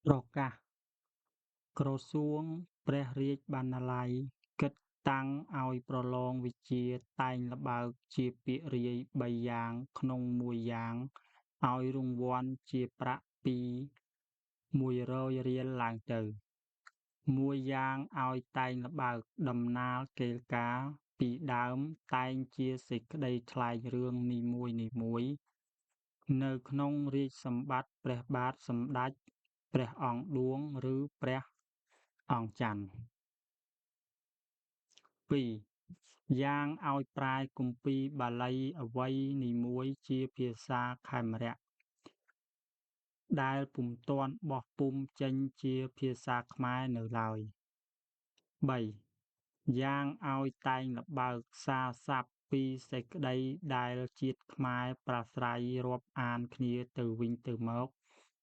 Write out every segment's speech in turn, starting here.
ប្រកាសក្រសួងព្រះរាជបណ្ណាល័យគិតតាំងឱ្យប្រឡងវិជ្ជាតែងល្បើកជាពាក្យរាយ3យ៉ាងក្នុងមួយយ៉ាងឱ្យរង្វាន់ជាប្រាក់ពី100រៀលឡើងទៅមួយយ៉ាងឱ្យតែងល្បើកដំណាលកេរ្តិ៍ការណ៍ពីដើមតែងជាសេចក្តីថ្លែងរឿងនីមួយៗនៅក្នុងរាជ្យសម្បត្តិព្រះបាទសម្តេចព្រះអង្គឌួងឬព្រះអង្គច័ន្ទ 2. យ៉ាងឱ្យប្រែគម្ពីរបាលីអ្វីនីមួយជាភាសាខេមរៈដែលពុំទាន់បោះពុម្ពចេញជាភាសាខ្មែរនៅឡើយ 3. យ៉ាងឱ្យតែងល្បើកសារស័ព្ទពីសេចក្តីដែលជាតិខ្មែរប្រាស្រ័យរាប់អានគ្នាទៅវិញទៅមក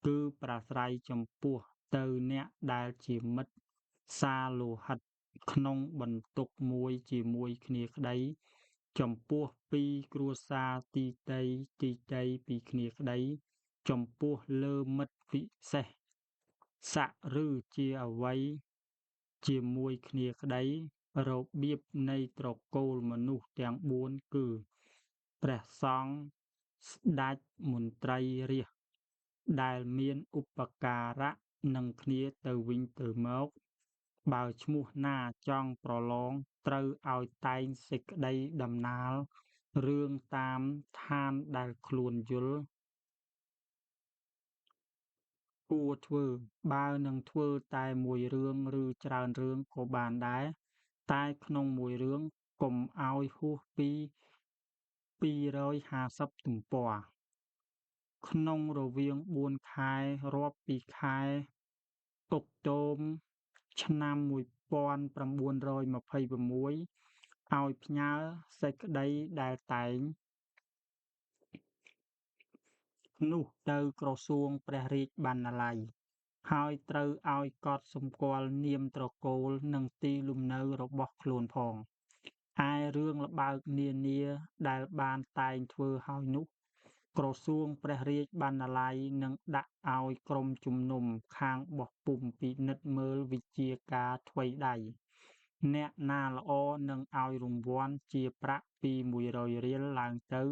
គឺប្រាស្រ័យចំពោះទៅអ្នកដែលជាមិត្តសាលោហិតក្នុងបន្ទុកមួយជាមួយគ្នាក្តីចំពោះពីរគ្រួសារទីទៃពីគ្នាក្តីចំពោះលើមិត្តវិសេសៈឬជាអ្វីជាមួយគ្នាក្តីរបៀបនៃត្រកូលមនុស្សទាំង4គឺព្រះសង្ឃស្ដេចមន្ត្រីរាស្ត្រដែលមានឧបការៈនឹងគ្នាទៅវិញទៅមកបើឈ្មោះណាចង់ប្រឡងត្រូវឱ្យតែងសេចក្តីដំណាលរឿងតាមឋានដែលខ្លួនយល់គួរធ្វើបើនឹងធ្វើតែមួយរឿងឬច្រើនរឿងក៏បានដែរតែក្នុងមួយរឿងកុំឱ្យហួសពី250ទំព័រក្នុងរវាង4ខែរាប់ពីខែអុកទោមឆ្នាំ1926ឱ្យផ្ញើសេចក្តីដែលតែងនោះទៅក្រសួងព្រះរាជបណ្ណាល័យហើយត្រូវឱ្យកត់សម្គាល់នាមត្រកូលនិងទីលំនៅរបស់ខ្លួនផងឯរឿងល្បើកនានាដែលបានតែងធ្វើហើយនោះក្រសួងព្រះរាជបណ្ណាល័យនឹងដាក់ឱ្យក្រុមជំនុំខាងបោះពុម្ពពិនិត្យមើលវិជ្ជាការថ្វីដៃអ្នកណាល្អនឹងឱ្យរង្វាន់ជាប្រាក់ពី100រៀលឡើងទៅ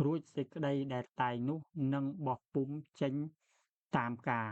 រួចសេចក្តីដែលតែងនោះនឹងបោះពុម្ពចេញតាមការ